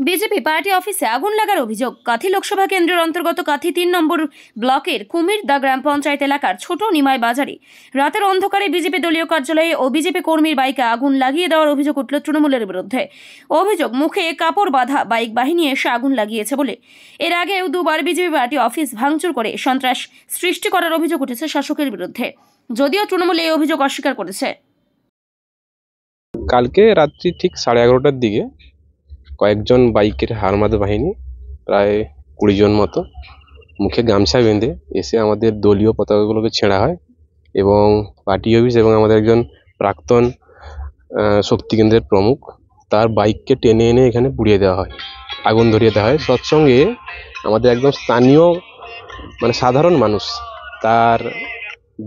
BJP party অফিসে আগুন লাগার অভিযোগ। কাথি লোকসভা কেন্দ্রের অন্তর্গত কাথি ৩ নম্বর ব্লকের কুমিরদা গ্রাম পঞ্চায়েত এলাকার ছোট নিমাই বাজারে রাতের অন্ধকারে বিজেপি দলীয় কার্যালয়ে ও বিজেপি কর্মীর বাইকে আগুন লাগিয়ে দেওয়ার অভিযোগ উঠল তৃণমূলের বিরুদ্ধে। অভিযোগ, মুখে কাপড় বাঁধা বাইক বাহিনী এসে আগুন লাগিয়েছে বলে। এর আগেও দুবার বিজেপি পার্টি অফিস ভাঙচুর করে সন্ত্রাস সৃষ্টি করার অভিযোগ উঠেছে শাসকের বিরুদ্ধে, যদিও তৃণমূল এই অভিযোগ অস্বীকার করেছে। কালকে রাত্রি ঠিক 11:30টার দিকে কয়েকজন বাইকের হারমাদ বাহিনী প্রায় 20 জন মতো মুখে গামছা বেঁধে এসে আমাদের দলীয় পতাকাগুলোকে ছেঁড়া হয় এবং পার্টি অফিস এবং আমাদের একজন প্রাক্তন শক্তি কেন্দ্রের প্রমুখ তার বাইককে টেনে এনে এখানে পুড়িয়ে দেওয়া হয়, আগুন ধরিয়ে দেওয়া হয়। সৎসঙ্গে আমাদের একদম স্থানীয় সাধারণ মানুষ তার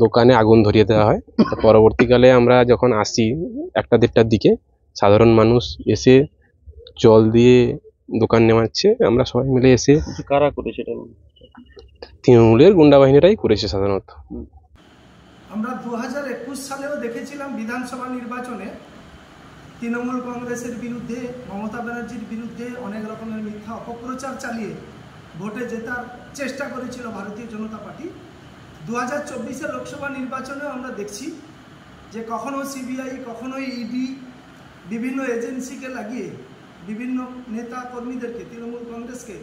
দোকানে আগুন ধরিয়ে দেওয়া হয়। পরবর্তীকালে আমরা যখন আসি 1টা-1:30টার দিকে, সাধারণ মানুষ এসে জল দিয়ে দোকান নেমাচ্ছে। আমরা সবাই মিলে এসে, কারা করেছে এটা? তৃণমূলের গুন্ডা বাহিনীরাই করেছে সাধারণত। আমরা 2021 সালেও দেখেছিলাম বিধানসভা নির্বাচনে তৃণমূল কংগ্রেসের বিরুদ্ধে, মমতা ব্যানার্জির বিরুদ্ধে অনেক রকমের মিথ্যা অপপ্রচার চালিয়ে ভোটে জেতার চেষ্টা করেছিল ভারতীয় জনতা পার্টি। 2024 লোকসভা নির্বাচনেও আমরা দেখছি যে কখনো সিবিআই, কখনো ইডি বিভিন্ন এজেন্সিকে লাগিয়ে বিভিন্ন নেতা কর্মীদেরকে, তৃণমূল কংগ্রেসকে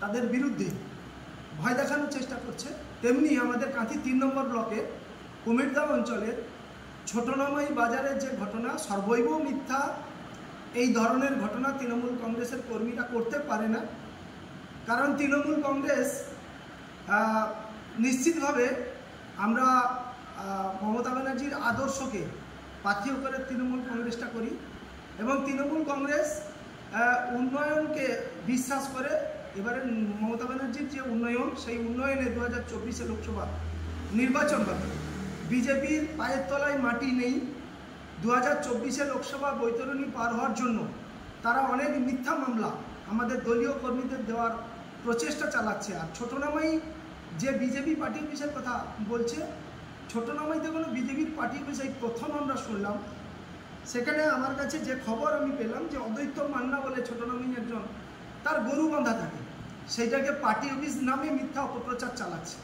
তাদের বিরুদ্ধে ভয় দেখানোর চেষ্টা করছে। তেমনি আমাদের কাঁথি 3 নম্বর ব্লকে কুমিরদা অঞ্চলের ছোটনামাই বাজারের যে ঘটনা, সর্বৈব মিথ্যা। এই ধরনের ঘটনা তৃণমূল কংগ্রেসের কর্মীরা করতে পারে না, কারণ তৃণমূল কংগ্রেস নিশ্চিতভাবে আমরা মমতা ব্যানার্জির আদর্শকে পাথেয় করে তৃণমূল কংগ্রেসটা করি এবং তৃণমূল কংগ্রেস উন্নয়নকে বিশ্বাস করে। এবারে মমতা ব্যানার্জির যে উন্নয়ন, সেই উন্নয়নে 2024 লোকসভা নির্বাচন হবে। বিজেপির পায়ের তলায় মাটি নেই। 2024 লোকসভা বৈতরণী পার হওয়ার জন্য তারা অনেক মিথ্যা মামলা আমাদের দলীয় কর্মীদের দেওয়ার প্রচেষ্টা চালাচ্ছে। আর ছোটনামাই যে বিজেপি পার্টি অফিসের কথা বলছে, ছোটনামাইতে কোনো বিজেপির পার্টি অফিস এই প্রথম আমরা শুনলাম। সেখানে আমার কাছে যে খবর আমি পেলাম যে অদ্বৈত মান্না বলে ছোটনামাই একজন, তার গরু বাঁধা থাকে, সেইটাকে পার্টি অফিস নামে মিথ্যা অপপ্রচার চালাচ্ছে।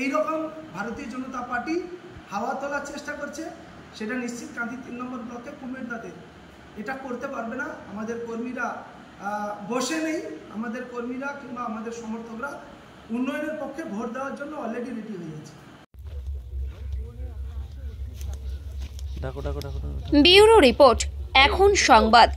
এইরকম ভারতীয় জনতা পার্টি হাওয়া তোলার চেষ্টা করছে। সেটা নিশ্চিত কাঁথি 3 নম্বর ব্লকে কুমিরদাতে এটা করতে পারবে না। আমাদের কর্মীরা বসে নেই, আমাদের কর্মীরা কিংবা আমাদের সমর্থকরা উন্নয়নের পক্ষে ভোট দেওয়ার জন্য অলরেডি রেডি হয়ে গেছে। ব্যুরো রিপোর্ট, এখন সংবাদ।